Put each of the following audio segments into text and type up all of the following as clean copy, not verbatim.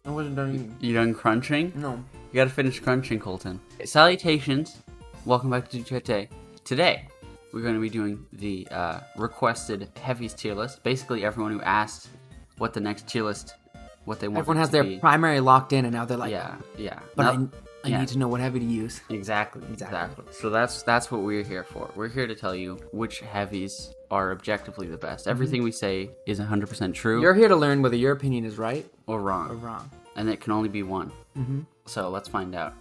I wasn't done eating. You done crunching? No. You gotta finish crunching, Colton. Salutations. Welcome back to Today. Today, we're going to be doing the requested Heavies tier list. Basically, everyone who asked what the next tier list, what they want. Everyone has to their be. primary locked in, and now they're like, yeah. But No, I need to know what heavy to use. Exactly. So that's what we're here for. We're here to tell you which heavies are objectively the best. Everything we say is 100% true. You're here to learn whether your opinion is right or wrong. Or wrong. And it can only be one. So let's find out.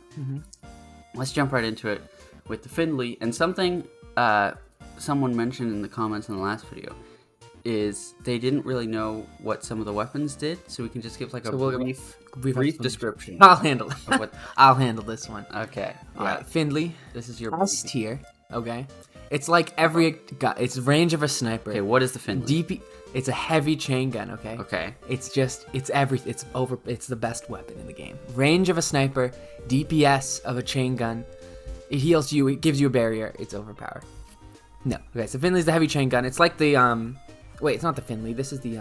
Let's jump right into it with the Finley. And something someone mentioned in the comments in the last video is they didn't really know what some of the weapons did, so we can just give like a brief description. I'll handle it. I'll handle this one. Okay. All right, Finley. This is your S tier. Okay. It's like it's range of a sniper. Okay, what is the Finley? DP. It's a heavy chain gun. Okay. Okay. It's the best weapon in the game. Range of a sniper, DPS of a chain gun. It heals you. It gives you a barrier. It's overpowered. No. Okay. So Finley's the heavy chain gun. It's like the Wait, it's not the Finley. This is the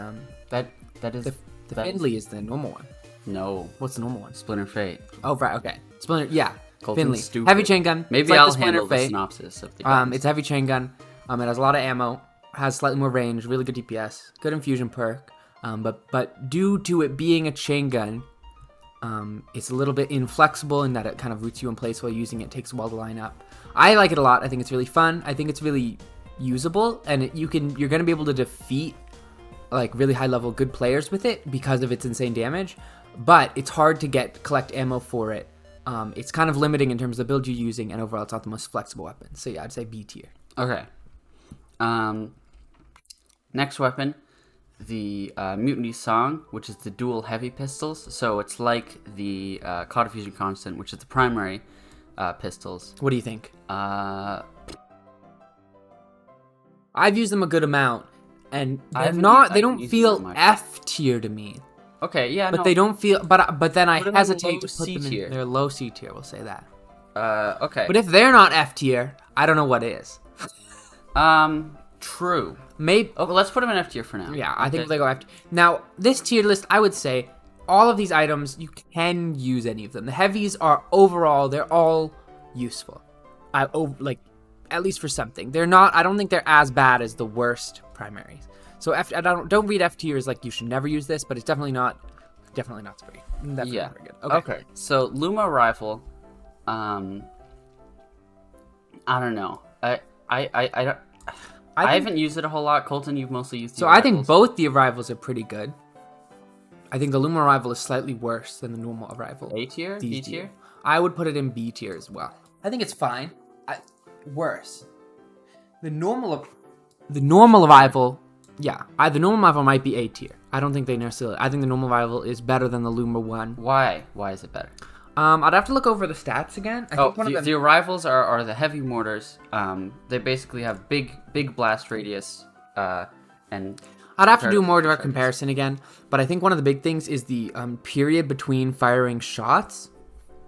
That is the Finley is the normal one. No. What's the normal one? Splinter Fate. Oh right. Okay. Splinter. Yeah. Colton's Finley. stupid. Heavy chain gun. Maybe like I'll the Splinter handle the Fate. synopsis of the guns. It's a heavy chain gun. It has a lot of ammo. Has slightly more range. Really good DPS. Good infusion perk. But due to it being a chain gun, it's a little bit inflexible in that it kind of roots you in place while using it. It takes a while to line up. I like it a lot. I think it's really fun. I think it's really usable, and you're gonna be able to defeat like really high level good players with it because of its insane damage. But it's hard to collect ammo for it. It's kind of limiting in terms of the build you're using, and overall, it's not the most flexible weapon. So yeah, I'd say B tier. Okay. Next weapon, the Mutiny Song, which is the dual heavy pistols. So it's like the Cauda Fusion Constant, which is the primary pistols. What do you think? I've used them a good amount, and they don't feel F tier to me. Okay, yeah, but they don't feel. But then I them hesitate to low put them C tier. in. They're low C tier. We'll say that. Okay. But if they're not F tier, I don't know what is. True. Maybe. Okay, let's put them in F tier for now. Yeah, I think they go F tier. Now, this tier list, I would say, all of these items, you can use any of them. The heavies are overall, they're all useful. At least for something. They're not. I don't think they're as bad as the worst primaries. So don't read F tier as like you should never use this, but it's definitely not very good. Okay. So Luma rifle, I don't know. I haven't used it a whole lot. Colton, you've mostly used it. So I think both the arrivals are pretty good. I think the Luma arrival is slightly worse than the normal arrival. A tier? B tier? I would put it in B tier as well. I think it's fine. Worse. The normal arrival, yeah. The normal arrival might be A tier. I don't think they necessarily. I think the normal arrival is better than the Luma one. Why? Why is it better? I'd have to look over the stats again. The arrivals are the heavy mortars. They basically have big blast radius, and I'd have to do more direct comparison again. But I think one of the big things is the period between firing shots.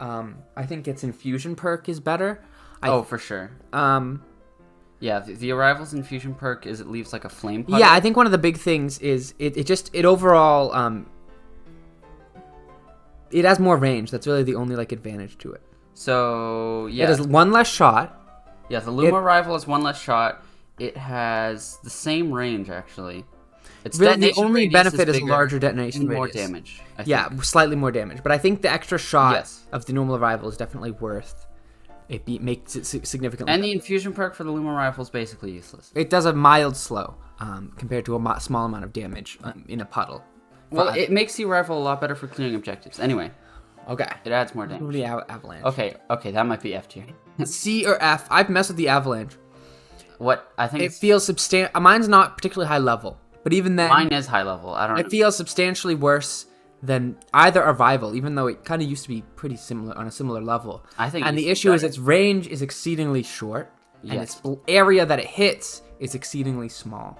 I think its infusion perk is better. For sure. Yeah, the arrivals infusion perk is it leaves like a flame puddle. Yeah, I think one of the big things is it overall it has more range. That's really the only advantage to it. So yeah, it has one less shot. Yeah, the Luma rifle has one less shot. It has the same range actually. It's really the only benefit is larger detonation and radius. More damage. Slightly more damage. But I think the extra shot of the normal arrival is definitely worth. Makes it significantly. And the infusion perk for the Luma rifle is basically useless. It does a mild slow compared to a small amount of damage in a puddle. Well, it makes the rifle a lot better for clearing objectives. Anyway. Okay. It adds more damage. The avalanche. Okay, that might be F tier. C or F. I've messed with the avalanche. What? I think it feels substantial. Mine's not particularly high level, but even then, mine is high level. I don't know. It feels substantially worse than either arrival, even though it kind of used to be pretty similar on a similar level. I think. And the issue is its range is exceedingly short, and its area that it hits is exceedingally small.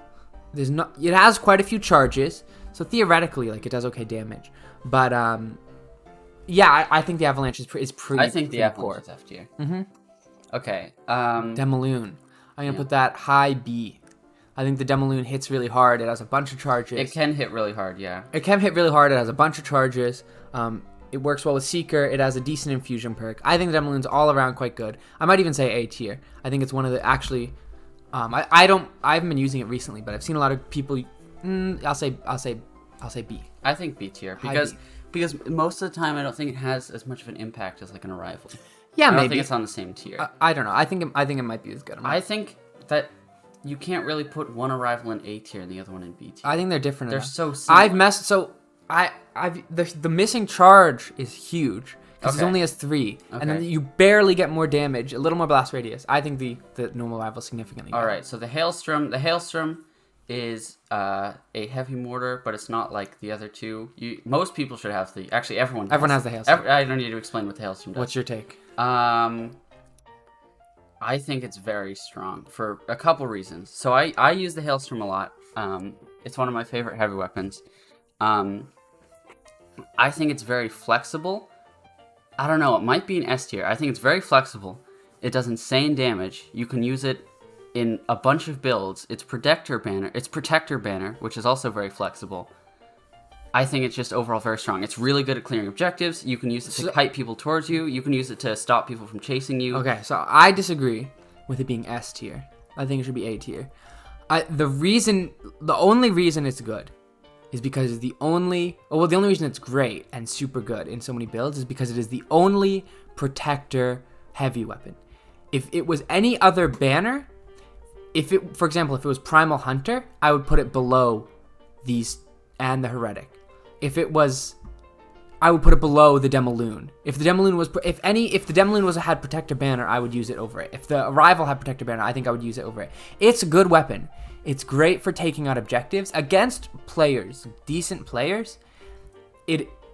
It has quite a few charges, so theoretically, it does okay damage. But I think the avalanche is pretty. I think the avalanche is F tier. Okay. Demaloon. I'm gonna put that high B. I think the Demaloon hits really hard. It has a bunch of charges. It can hit really hard, yeah. It can hit really hard. It has a bunch of charges. It works well with Seeker. It has a decent infusion perk. I think the Demaloon's all around quite good. I might even say A tier. I think it's one of the actually. I haven't been using it recently, but I've seen a lot of people. I'll say B. I think B tier because most of the time I don't think it has as much of an impact as like an arrival. Yeah, I don't maybe think it's on the same tier. I don't know. I think it might be as good. I think that you can't really put one arrival in A tier and the other one in B tier. I think they're different. They're so similar. The missing charge is huge because it only has 3, and then you barely get more damage, a little more blast radius. I think the normal rival significantly. All right, so the Hailstorm is a heavy mortar, but it's not like the other two. Most people should have everyone has the Hailstorm. I don't need to explain what the Hailstorm does. What's your take? I think it's very strong for a couple reasons. So I use the Hailstorm a lot. It's one of my favorite heavy weapons. I think it's very flexible. I don't know, it might be an S tier. I think it's very flexible. It does insane damage. You can use it in a bunch of builds. It's Protector Banner, which is also very flexible. I think it's just overall very strong. It's really good at clearing objectives. You can use it to kite people towards you. You can use it to stop people from chasing you. Okay, so I disagree with it being S tier. I think it should be A tier. The only reason it's good is because the only reason it's great and super good in so many builds is because it is the only Protector heavy weapon. If it was any other banner, for example, if it was Primal Hunter, I would put it below these and the Heretic. I would put it below the Demaloon. If the Demaloon had Protector Banner, I would use it over it. If the Arrival had Protector Banner, I think I would use it over it. It's a good weapon. It's great for taking out objectives against players, decent players.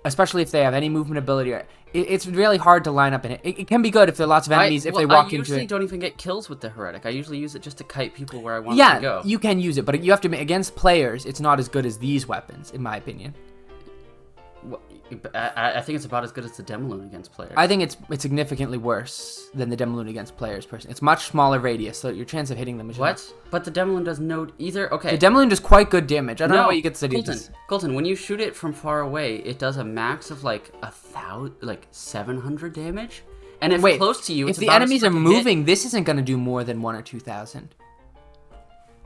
Especially if they have any movement ability. It's really hard to line up in it. It can be good if there are lots of enemies. If they walk into it, I usually don't even get kills with the Heretic. I usually use it just to kite people where I want to go. Yeah, you can use it, but you have to against players. It's not as good as these weapons, in my opinion. Well, I think it's about as good as the Demaloon against players. I think it's significantly worse than the Demaloon against players. Personally, it's much smaller radius, so your chance of hitting them is what? But the Demaloon does no either. Okay, the Demaloon does quite good damage. I don't know what you get to do. Colton, when you shoot it from far away, it does a max of like 700 damage. And if close to you, if the enemies are moving, this isn't going to do more than 1,000 or 2,000.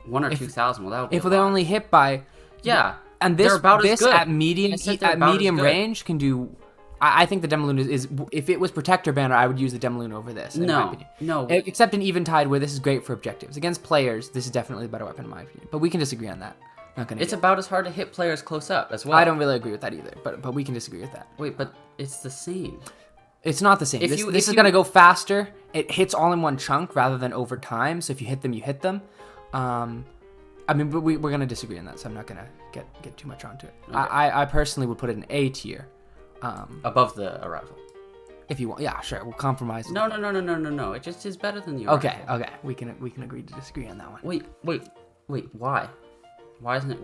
1,000 or 2,000. Well, that would be if they're only hit by And this at medium range can do. I think the Demaloon is if it was Protector Banner, I would use the Demaloon over this. In my opinion. No. Except in Eventide, where this is great for objectives against players. This is definitely the better weapon in my opinion. But we can disagree on that. It's about as hard to hit players close up as well. I don't really agree with that either. But we can disagree with that. Wait, but it's the same. It's not the same. This is gonna go faster. It hits all in one chunk rather than over time. So if you hit them, you hit them. I mean, but we're going to disagree on that, so I'm not going to get too much onto it. Okay. I personally would put it in A tier. Above the Arrival. If you want. Yeah, sure. We'll compromise. No. It just is better than the Arrival. Okay. We can agree to disagree on that one. Wait. Why? Why isn't it?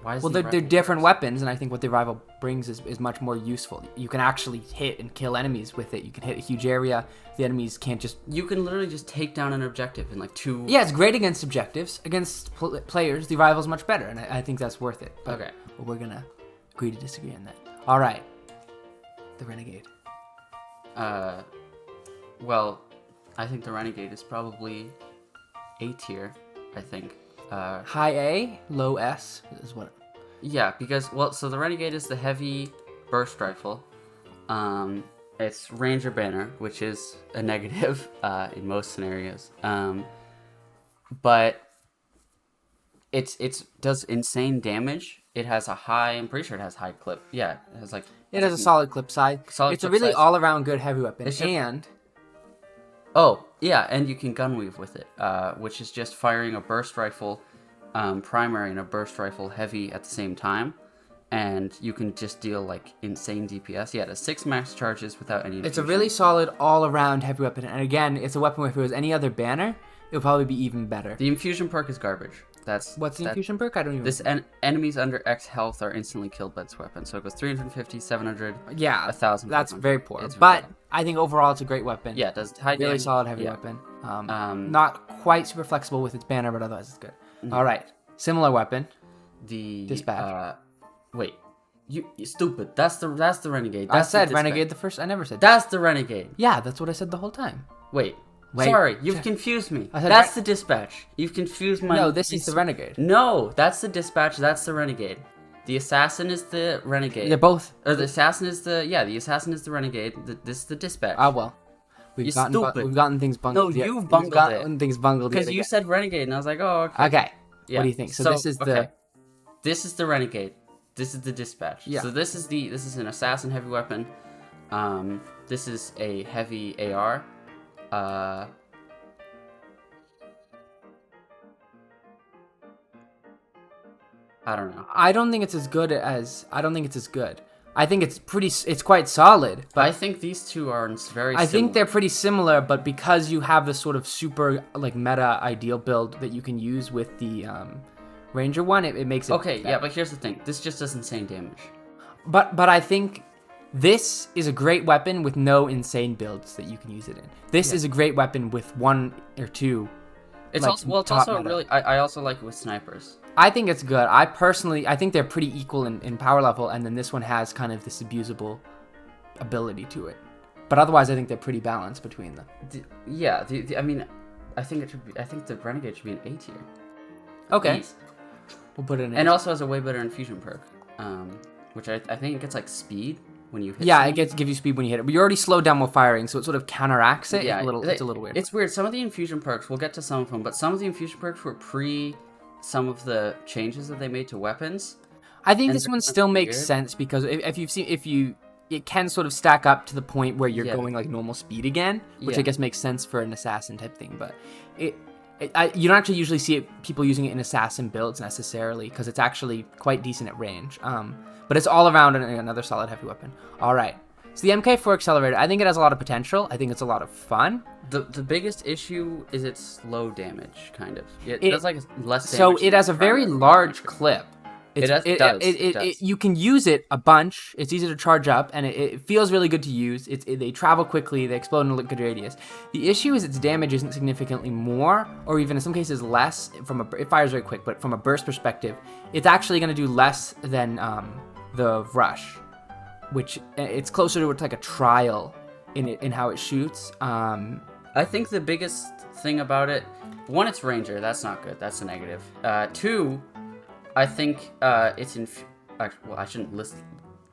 Well, they're different weapons, and I think what the Arrival brings is much more useful. You can actually hit and kill enemies with it. You can hit a huge area. The enemies can't just... You can literally just take down an objective in like 2... Yeah, it's great against objectives. Against players, the Arrival's much better, and I think that's worth it. But we're going to agree to disagree on that. All right. The Renegade. Well, I think the Renegade is probably A tier, I think. High A, low S is what... Yeah, because, so the Renegade is the heavy burst rifle. It's Ranger Banner, which is a negative in most scenarios. But it does insane damage. It has a high, I'm pretty sure it has high clip. Yeah, it has like... It has a solid clip size. It's a really all-around good heavy weapon. Oh, yeah, and you can gun weave with it, which is just firing a burst rifle primary and a burst rifle heavy at the same time. And you can just deal, like, insane DPS. Yeah, it has 6 max charges without any infusion. It's a really solid all-around heavy weapon. And again, it's a weapon where if it was any other banner, it would probably be even better. The infusion perk is garbage. What's the infusion perk? I don't even... Enemies under X health are instantly killed by this weapon. So it goes 350, 700, 1,000. That's very poor. But I think overall it's a great weapon. Yeah, it does high really solid heavy weapon. Not quite super flexible with its banner, but otherwise it's good. Mm-hmm. All right. Similar weapon. The... Dispatch. Wait. You stupid. That's the Renegade. I That's said the Renegade the first. I never said. That's the Renegade. Yeah, that's what I said the whole time. Wait. Wait. Sorry, you've confused me. I said That's the Dispatch. You've confused my... No, this is the Renegade. No, that's the Dispatch. That's the Renegade. The Assassin is the Renegade. They're both. Or the Assassin is the... Yeah, the Assassin is the Renegade. This is the Dispatch. Oh, well. You're stupid. We've gotten things bungled. No, Yeah, you've bungled we've gotten things bungled. Because you said Renegade, and I was like, oh, okay. Okay. Yeah. What do you think? So this is the... Okay. This is the Renegade. This is the Dispatch. Yeah. So this is an Assassin heavy weapon. This is a heavy AR. I don't know. I don't think it's as good. I think it's quite solid, but I think these two are very I similar. think they're pretty similar, but because you have this sort of super like meta ideal build that you can use with the Ranger one, it makes it okay. better. Yeah, but here's the thing: this just does insane damage. But I think this is a great weapon with no insane builds that you can use it in. This is a great weapon with one or two. It's like, also it's top also meta. really. I also like it with snipers. I think it's good. I think they're pretty equal in power level, and then this one has kind of this abusable ability to it. But otherwise, I think they're pretty balanced between them. I mean, I think it should be. I think the Renegade should be an A tier. Okay. Easy. We'll put it in. And also has a way better infusion perk, which I think it gets like speed when you hit. Yeah, someone. it gives you speed when you hit it. But you're already slowed down while firing, so it sort of counteracts it. Yeah, It's a little weird. It's weird. Some of the infusion perks, we'll get to some of them, but some of the infusion perks were pre some of the changes that they made to weapons. I think and this they're one kind of still makes weird. sense because it can sort of stack up to the point where you're Yeah. going like normal speed again, which I Yeah. guess makes sense for an assassin type thing. But you don't actually usually see people using it in assassin builds necessarily because it's actually quite decent at range. But it's all around another solid heavy weapon. All right. So the MK4 Accelerator, I think it has a lot of potential. I think it's a lot of fun. The biggest issue is its low damage, kind of. It does like less damage. So it than has a the very primary large feature. clip. It does. You can use it a bunch. It's easy to charge up, and it feels really good to use. They travel quickly. They explode in a good radius. The issue is its damage isn't significantly more, or even in some cases less. It fires very quick, but from a burst perspective, it's actually going to do less than the Rush, which it's closer to like a trial in how it shoots. I think the biggest thing about it, one, it's Ranger. That's not good. That's a negative. Two, I think it's well, I shouldn't list.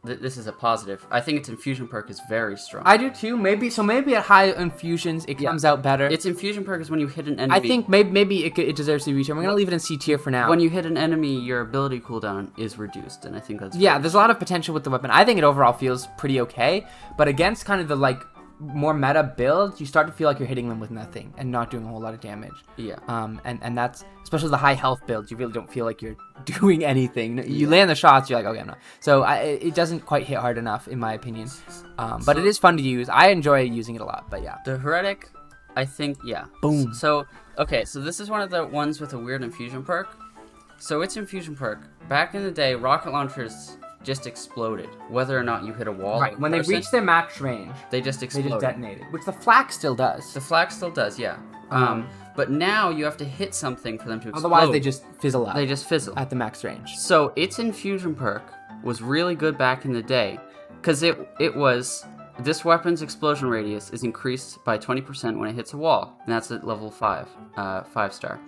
This is a positive. I think its infusion perk is very strong. I do too. Maybe at high infusions it comes out better. Its infusion perk is when you hit an enemy. I think maybe it deserves to be tier. We're gonna leave it in C tier for now. When you hit an enemy, your ability cooldown is reduced, and I think that's There's a lot of potential with the weapon. I think it overall feels pretty okay, but against kind of the like more meta builds, you start to feel like you're hitting them with nothing and not doing a whole lot of damage. Yeah. And that's especially the high health builds. You really don't feel like you're doing anything. You land the shots, you're like, okay, I'm not. So it doesn't quite hit hard enough, in my opinion. But it is fun to use. I enjoy using it a lot. But yeah. The Heretic, I think, yeah. Boom. So this is one of the ones with a weird infusion perk. So its infusion perk, back in the day, rocket launchers just exploded, whether or not you hit a wall. Right. When they reach their max range, they just they exploded. just detonated, which the flak still does. The flag still does, yeah. But now you have to hit something for them to explode. Otherwise, they just fizzle out. They just fizzle. at the max range. So its infusion perk was really good back in the day, because it was this weapon's explosion radius is increased by 20% when it hits a wall, and that's at level 5 star.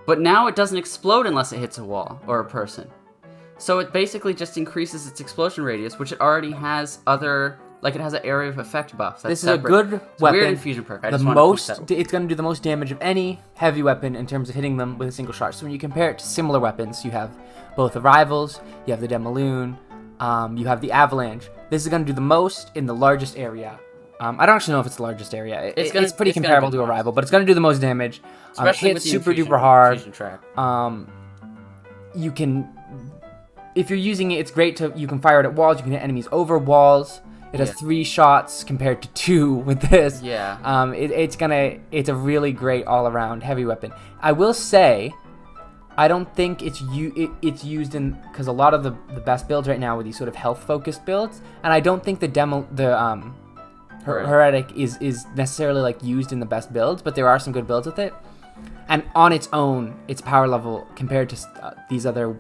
But now it doesn't explode unless it hits a wall or a person. So it basically just increases its explosion radius, which it already has other, like it has an area of effect buff. That's This is separate. a good It's weapon. Weird infusion perk. I The just wanted to most, point that out. it's going to do the most damage of any heavy weapon in terms of hitting them with a single shot. So when you compare it to similar weapons, you have both the Rivals, you have the Demaloon, you have the Avalanche. This is going to do the most in the largest area. I don't actually know if it's the largest area. It's pretty comparable to a Rival, but it's going to do the most damage. Especially Hits with the super infusion- duper hard. infusion track. You can, if you're using it, it's great to, you can fire it at walls, you can hit enemies over walls. It has 3 shots compared to 2 with this. Yeah. It's a really great all-around heavy weapon. I will say, I don't think it's used in, because a lot of the best builds right now are these sort of health-focused builds, and I don't think Heretic is necessarily like used in the best builds, but there are some good builds with it. And on its own, its power level compared to these other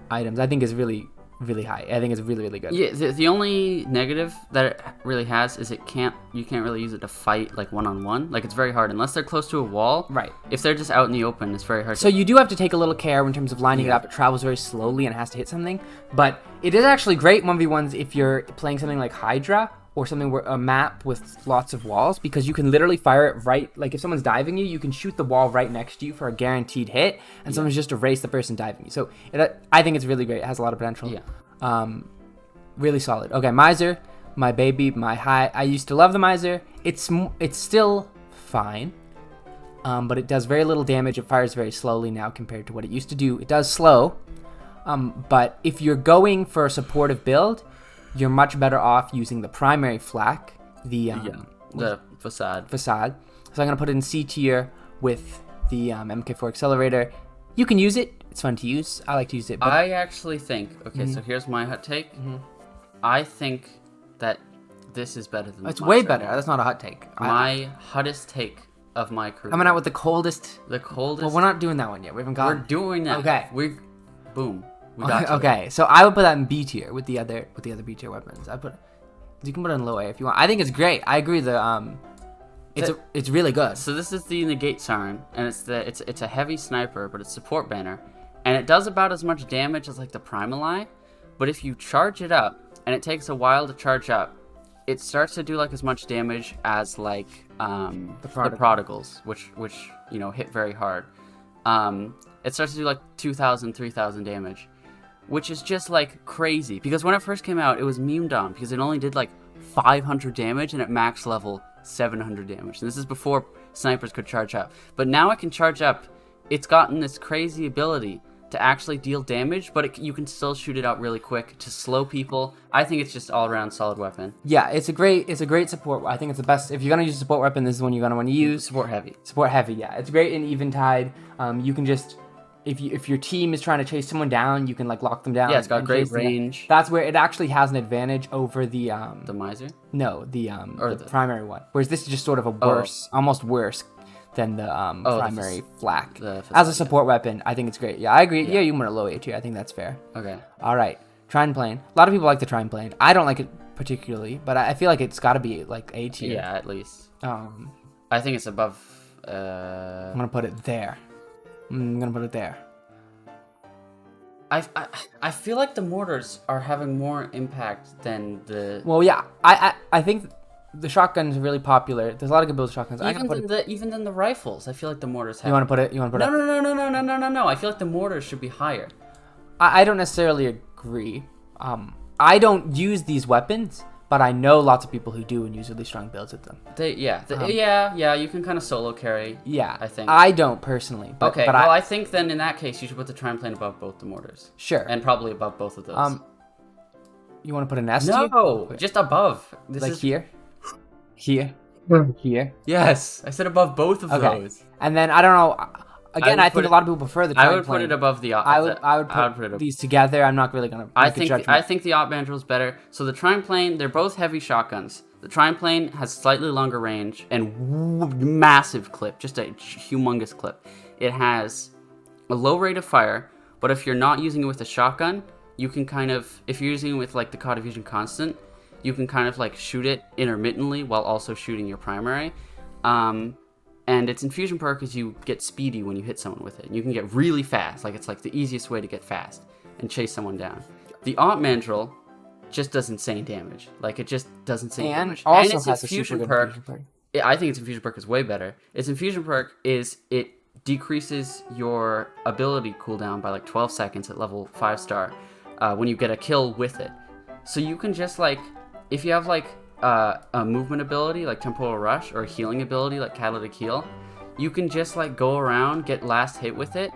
items, I think is really really high. I think it's really, really good. Yeah, the only negative that it really has is you can't really use it to fight like one-on-one. Like, it's very hard unless they're close to a wall. Right. If they're just out in the open, it's very hard. So you do have to take a little care in terms of lining it up. It travels very slowly and it has to hit something. But it is actually great 1v1s if you're playing something like Hydra or something where a map with lots of walls, because you can literally fire it right. Like, if someone's diving you, you can shoot the wall right next to you for a guaranteed hit, and someone's just erase the person diving you. So I think it's really great. It has a lot of potential. Yeah. Really solid. Okay, Mizer, my baby, my high. I used to love the Mizer. It's still fine, but it does very little damage. It fires very slowly now compared to what it used to do. It does slow, but if you're going for a supportive build, you're much better off using the primary flak, the facade. So I'm gonna put it in C tier with the MK4 Accelerator. You can use it. It's fun to use. I like to use it. But I actually think. Okay, so here's my hot take. I think that this is better than. It's way better. That's not a hot take. My hottest take of my career. Coming out with the coldest. The coldest. Well, we're not doing that one yet. We haven't got. We're doing that. Okay. Boom. We got okay. So I would put that in B tier with the other B tier weapons. You can put it in low A if you want. I think it's great. I agree. It's really good. So this is the Negate Siren, and it's a heavy sniper, but it's support banner, and it does about as much damage as like the primal. But if you charge it up, and it takes a while to charge up, it starts to do like as much damage as like the prodigals, which hit very hard. It starts to do like 2,000, 3,000 damage, which is just like crazy. Because when it first came out, it was memed on because it only did like 500 damage and at max level 700 damage. And this is before snipers could charge up. But now it can charge up. It's gotten this crazy ability to actually deal damage, but you can still shoot it out really quick to slow people. I think it's just all around solid weapon. Yeah, it's a great support. I think it's the best. If you're gonna use a support weapon, this is one you're gonna want to use. Support heavy. Support heavy. Yeah, it's great in Eventide. You can just if your team is trying to chase someone down, you can like lock them down. Yeah, it's got great range. That's where it actually has an advantage over the Mizer. No, the primary one. Whereas this is just sort of a worse, almost worse than the primary flak. As a support weapon, I think it's great. Yeah, I agree. Yeah, you can put a low A tier. I think that's fair. Okay. All right. Trine plane. A lot of people like the Trine plane. I don't like it particularly, but I feel like it's got to be like A tier. Yeah, at least. I think it's above. I'm gonna put it there. I feel like the mortars are having more impact than the. Well, yeah. I think the shotgun's really popular. There's a lot of good build shotguns. Even than the rifles, I feel like the mortars have. You want to put it? No. I feel like the mortars should be higher. I don't necessarily agree. I don't use these weapons, but I know lots of people who do and use really strong builds with them. You can kind of solo carry. Yeah, I think. I don't personally. But, okay, but I think then in that case you should put the Trine plane above both the mortars. Sure. And probably above both of those. You want to put an S tier? No, just above. This is here. Here. Yes, I said above both of those. And then I don't know. Again, I think a lot of people prefer the Trine plane. I would put it above the. I would put these together. I'm not really gonna. I think the Op Mandrill is better. So the Trine plane, they're both heavy shotguns. The Trine plane has slightly longer range and massive clip, just a humongous clip. It has a low rate of fire, but if you're not using it with a shotgun, you can if you're using it with like the COD Fusion Constant, you can kind of like shoot it intermittently while also shooting your primary. And its infusion perk is you get speedy when you hit someone with it. You can get really fast, like it's like the easiest way to get fast and chase someone down. The Op Mandrill just does insane damage. Like it just does insane damage. Also and its has infusion a super perk. good infusion perk. I think its infusion perk is way better. Its infusion perk is it decreases your ability cooldown by like 12 seconds at level 5-star when you get a kill with it. So you can just like, if you have like a movement ability like Temporal Rush or a healing ability like Catalytic Heal, you can just like go around, get last hit with it,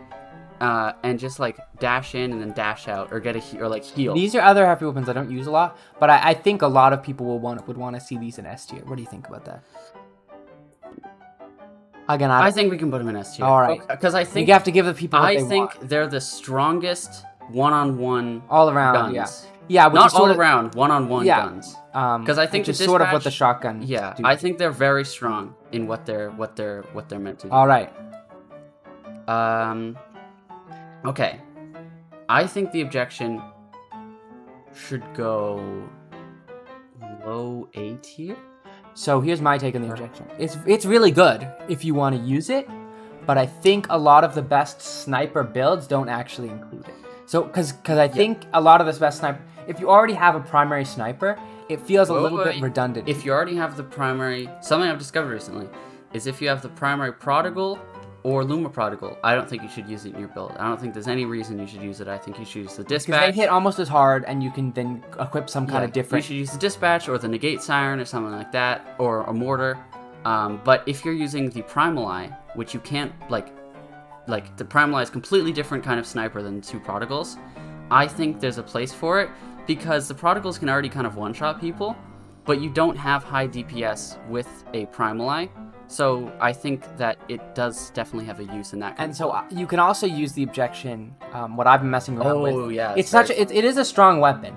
and just like dash in and then dash out or get a heal. These are other heavy weapons I don't use a lot, but I think a lot of people would want to see these in S tier. What do you think about that? Again, I think we can put them in S tier. All right, because I think you have to give the people. I think they're the strongest one-on-one all around guns. Yeah, not all around one-on-one guns. Because I think it's sort of what the shotgun. Yeah, I think they're very strong in what they're meant to do. All right. Okay. I think the Objection should go low A tier. So here's my take on the objection. It's really good if you want to use it, but I think a lot of the best sniper builds don't actually include it. So because I think a lot of the best sniper, if you already have a primary sniper, it feels a little bit redundant. If you already have the primary, something I've discovered recently is if you have the primary prodigal or Luma prodigal, I don't think you should use it in your build. I don't think there's any reason you should use it. I think you should use the dispatch. Because they hit almost as hard, and you can then equip some kind of different. You should use the dispatch or the negate siren or something like that, or a mortar. But if you're using the primal eye, which you can't like the primal eye is completely different kind of sniper than two prodigals. I think there's a place for it because the prodigals can already kind of one-shot people, but you don't have high DPS with a primal eye. So I think that it does definitely have a use in that kind and so you can also use the objection, what I've been messing around with. Oh, yeah. It's such it is a strong weapon.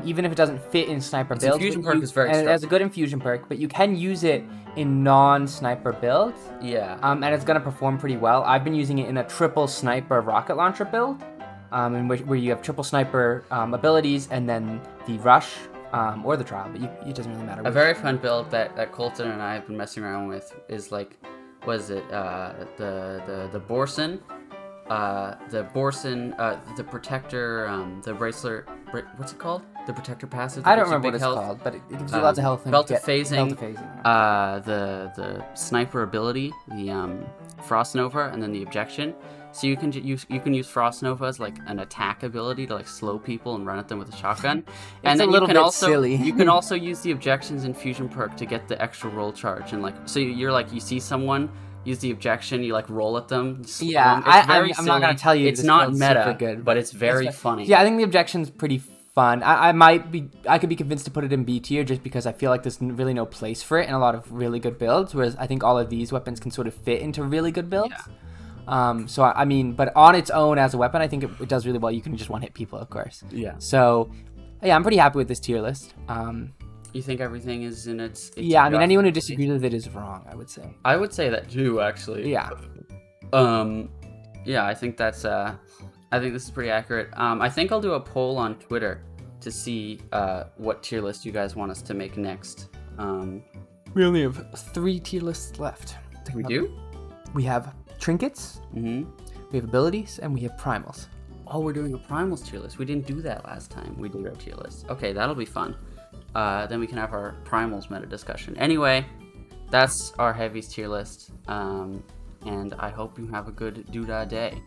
Even if it doesn't fit in sniper builds. Infusion perk is very strong. And it has a good infusion perk, but you can use it in non-sniper builds. Yeah. And it's going to perform pretty well. I've been using it in a triple sniper rocket launcher build, in which, where you have triple sniper abilities and then the rush or the trial, but it doesn't really matter. A very fun build that Colton and I have been messing around with is like, what is it? The Borson. The Borson, the Protector, the Bracelet, what's it called? The Protector passive? I don't remember what it's called, but it gives you lots of health. Belt of Phasing. Yeah. The Sniper ability, the Frost Nova, and then the Objection. So you can use Frost Nova as like an attack ability to like slow people and run at them with a shotgun. And then a little you can bit also silly. you can also use the Objection's infusion perk to get the extra roll charge, and like so you're like you see someone use the objection, you like roll at them. Yeah, I'm not gonna tell you. It's not meta, good, but it's very funny. Yeah, I think the objection's pretty fun. I could be convinced to put it in B tier just because I feel like there's really no place for it in a lot of really good builds. Whereas I think all of these weapons can sort of fit into really good builds. Yeah. So I mean, but on its own as a weapon, I think it does really well. You can just one hit people, of course. Yeah. So yeah, I'm pretty happy with this tier list. You think everything is in its yeah, I mean, anyone who disagrees with it is wrong, I would say. I would say that too, actually. Yeah. Yeah, I think that's I think this is pretty accurate. I think I'll do a poll on Twitter to see what tier list you guys want us to make next. We only have 3 tier lists left. We do? We have trinkets, we have abilities, and we have primals. Oh, we're doing a primals tier list. We didn't do that last time. We did our tier list. Okay, that'll be fun. Then we can have our primals meta discussion. Anyway, that's our heavies tier list. And I hope you have a good doodah day.